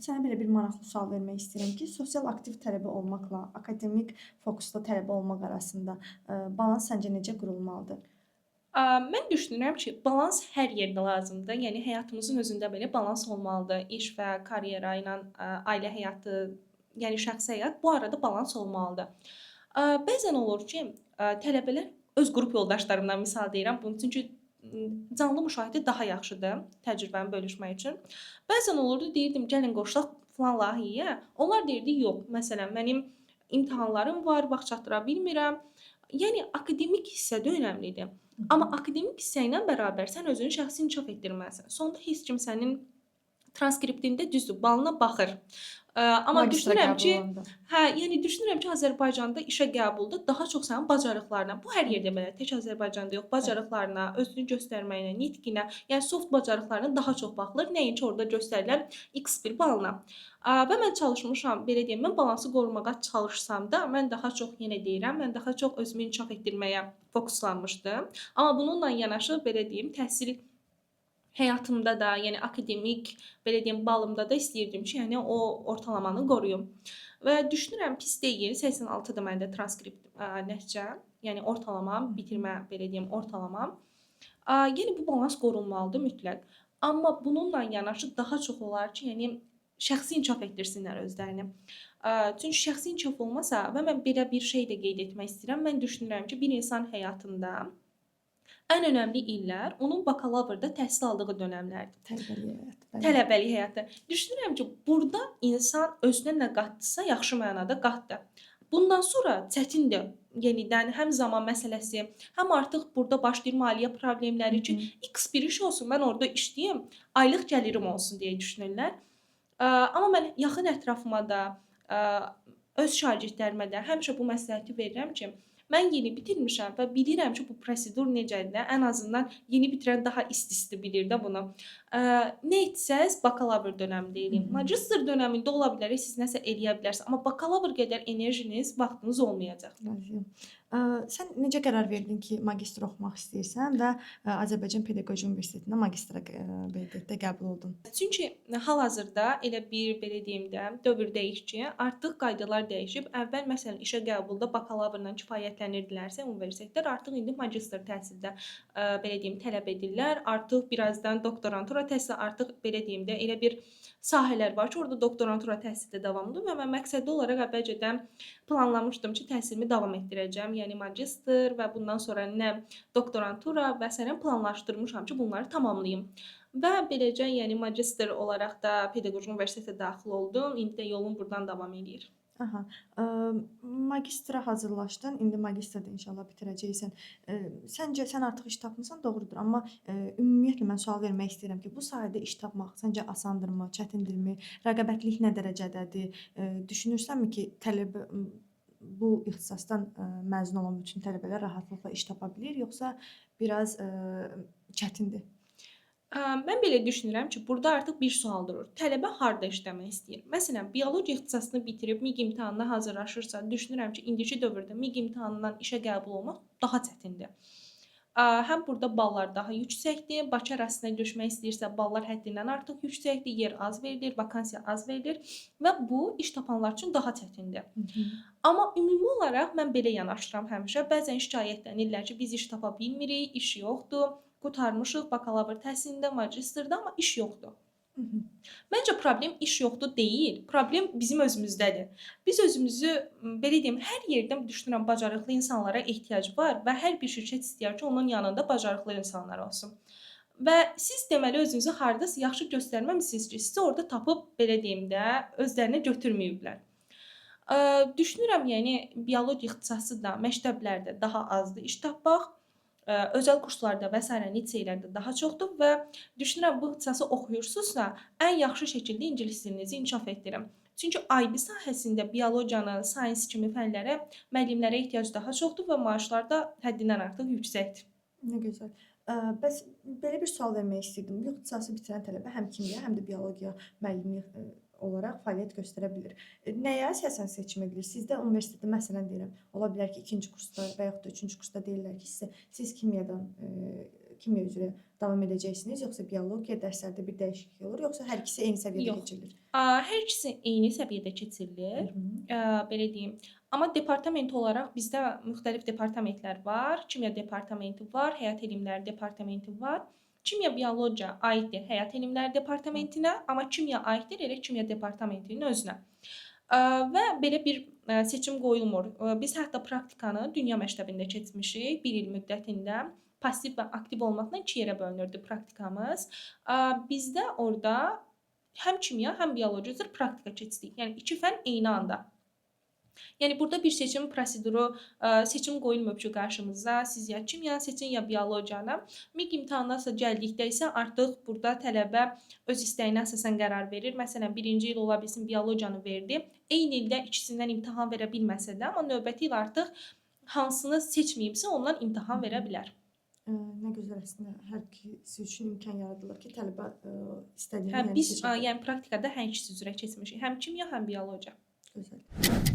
Sənə belə bir maraqlı sual vermək istəyirəm ki, sosial aktiv tələbə olmaqla akademik fokuslu tələbə olmaq arasında, balans səncə necə qurulmalıdır? Mən düşünürəm ki, balans hər yerdə lazımdır. Yəni həyatımızın özündə belə balans olmalıdır. İş və karyera ilə ailə həyatı, yəni şəxsi həyat bu arada balans olmalıdır. Bəzən olur ki, tələbələr öz qrup yoldaşlarımdan misal deyirəm bunu çünki canlı müşahidə daha yaxşıdır təcrübəmi bölüşmək üçün. Bəzən olurdu deyirdim gəlin qoşulaq filan layihəyə. Onlar deyirdi yox. Məsələn, mənim imtahanlarım var, vaxt çatdıra bilmirəm. Yəni akademik hissə də önəmlidir. Hı Amma hı. akademik hissə ilə bərabər sən özünü şəxsi inkişaf etdirməlisən. Sonda heç kim sənin transkriptində düzdür, balına baxır. Amma Magistra düşünürəm qəbul ki, olanda. hə, yəni düşünürəm ki, Azərbaycanda işə qəbulda daha çox sənin bacarıqlarına, bu hər yerdə Bəli, belə, tək Azərbaycanda yox, bəli. bacarıqlarına, özünü göstərməyinə, nitqinə, yəni soft bacarıqlarına daha çox baxılır, nəinki orada göstərilən X1 balına. Və mən çalışmışam, belə deyim, mən balansı qorumağa çalışsam da, mən daha çox yenə deyirəm, mən daha çox özümü inkişaf etdirməyə fokuslanmışdım. Amma bununla yanaşı, belə deyim, təhsil həyatımda da, yəni akademik, belə deyim, balımda da istəyirdim ki, yəni o ortalamanı qoruyum. Və düşünürəm pis deyil, 86-dır məndə transkript nəticəm, yəni ortalamam, Hı hı. bitirmə, belə deyim, ortalamam. Yəni bu balans qorunmalıdır mütləq. Amma bununla yanaşı daha çox olar ki, yəni şəxsi inkişaf etdirsinlər özlərini. Çünki şəxsi inkişaf olmasa və mən belə bir şey də qeyd etmək istəyirəm. Mən düşünürəm ki, bir insan həyatında ən önəmli illər onun bakalavrda təhsil aldığı dönəmlərdir. Tələbəlik həyat, bəli. Tələbəlik həyatı. Düşünürəm ki, burada insan özünə nə qatdısa, yaxşı mənada qatdı. Bundan sonra çətindir. Yenidən həm zaman məsələsi, həm artıq burada başlayır maliyyə Hı problemləri ki, hı. X bir iş olsun, mən orada işləyim, aylıq gəlirim olsun deyə düşünürlər. Amma mən yaxın ətrafıma da, ə, öz şagirdlərimə də həmişə bu məsləhəti verirəm ki, mən yeni bitirmişəm və bilirəm ki, bu prosedur necədir. Ən azından yeni bitirən daha isti-isti bilir də bunu. Nə etsəz bakalavr dönəmində Hı eləyin. hı. Magistr dönəmində ola bilər, siz nəsə eləyə bilərsiniz, amma bakalavr qədər enerjiniz, vaxtınız olmayacaq. Razıyam. Sən necə qərar verdin ki, magistr oxumaq istəyirsən və Azərbaycan Pedaqoji Universitetində magistra belə deyək də qəbul oldun? Çünki hal-hazırda elə bir belə deyim də, dövr dəyişir ki, artıq qaydalar dəyişib. Əvvəl məsələn işə qəbulda bakalavrla kifayətlənirdilərsə universitetlər, artıq indi magistr təhsildə belə deyim tələb edirlər. Artıq birazdan doktorantura təhsili, artıq belə deyim də elə bir sahələr var ki, orada doktorantura təhsili də davamlıdır və mən məqsədli olaraq əvvəlcədən planlamışdım ki, təhsilimi davam etdirəcəm. Yəni magistr və bundan sonra nə doktorantura və sairə planlaşdırmışam ki, bunları tamamlayım. Və beləcə, yəni magistr olaraq da Pedaqoji Universitetə daxil oldum. İndi də yolum burdan davam eləyir. Aha. Magistra hazırlaşdın, indi magistrda inşallah bitirəcəksən. Səncə sən artıq iş tapmısan, doğrudur, amma ümumiyyətlə mən sual vermək istəyirəm ki, bu sahədə iş tapmaq səncə asandırmı, çətindirmi? Rəqabətlik nə dərəcədədir? Düşünürsənmi ki, tələbə bu ixtisasdan məzun olan bütün tələbələr rahatlıqla iş tapa bilir, yoxsa biraz çətindir? Mən belə düşünürəm ki, burada artıq bir sual durur. Tələbə harda işləmək istəyir? Məsələn, biologiya ixtisasını bitirib MIQ imtahanına hazırlaşırsa, düşünürəm ki, indiki dövrdə MIQ imtahanından işə qəbul olmaq daha çətindir. Həm burada ballar daha yüksəkdir, Bakı ərazisinə köçmək istəyirsə, ballar həddindən artıq yüksəkdir, yer az verilir, vakansiya az verilir və bu iş tapanlar üçün daha çətindir. Hı hı. Amma ümumi olaraq mən belə yanaşıram həmişə. Bəzən şikayətlənirlər ki, biz iş tapa bilmirik, iş yoxdur, qurtarmışıq bakalavr təhsilində, magistrda, amma iş yoxdur. Hı hı. Məncə problem iş yoxdur deyil, problem bizim özümüzdədir. Biz özümüzü belə deyim, hər yerdə düşünürəm bacarıqlı insanlara ehtiyac var və hər bir şirkət istəyər ki, onun yanında bacarıqlı insanlar olsun. Və siz deməli özünüzü hardasa yaxşı göstərməmisiniz ki, sizi orada tapıb belə deyim də, özlərinə götürməyiblər. Düşünürəm, yəni biologiya ixtisası da məktəblərdə daha azdır iş tapmaq, özəl kurslarda və sairə liseylərdə daha çoxdur və düşünürəm bu ixtisası oxuyursunuzsa, ən yaxşı şəkildə ingilis dilinizi inkişaf etdirin. Çünki IB sahəsində biologiyanı, science kimi fənlərə müəllimlərə ehtiyac daha çoxdur və maaşlar da həddindən artıq yüksəkdir. Nə gözəl. Bəs belə bir sual vermək istəyirdim. Bu ixtisası bitirən tələbə həm kimya, həm də biologiya müəllimi olaraq fəaliyyət göstərə bilir. Nəyə əsasən seçim edilir? Sizdə universitetdə məsələn deyirəm, ola bilər ki, 2-ci kursda və yaxud da 3-cü kursda deyirlər ki, sizə siz kimyadan kimya üzrə davam edəcəksiniz, yoxsa biologiya dərslərdə bir dəyişiklik olur, yoxsa hər ikisi eyni səviyyədə Yox. keçirilir? Hər ikisi eyni səviyyədə keçirilir. Belə deyim. Amma departament olaraq bizdə müxtəlif departamentlər var. Kimya departamenti var, həyat elmləri departamenti var. Kimya biologiya aiddir həyat elmləri departamentinə, amma kimya aiddir elə kimya departamentinin özünə. Və belə bir seçim qoyulmur. Biz hətta praktikanı dünya məktəbində keçmişik 1 il müddətində. Passiv və aktiv olmaqla 2 yerə bölünürdü praktikamız. Bizdə orada həm kimya, həm biologiya üzrə praktika keçdik. Yəni 2 fənn eyni anda. Yəni burada bir seçim proseduru, seçim qoyulmur ki, qarşımıza siz ya kimya seçin, ya biologiyanı. MİQ imtahanına gəldikdə isə artıq burada tələbə öz istəyinə əsasən qərar verir. Məsələn, 1-ci il ola bilsin biologiyanı verdi. Eyni ildə ikisindən imtahan verə bilməsə də, amma növbəti il artıq hansını seçməyibsə, ondan imtahan verə bilər. Nə gözəl əslində hər ikisi üçün imkan yaradılır ki, tələbə istədiyini Biz seçə bilər. yəni praktikada hər ikisi üzrə keçmişik. Həm kimya, həm biologiya. Gözəl.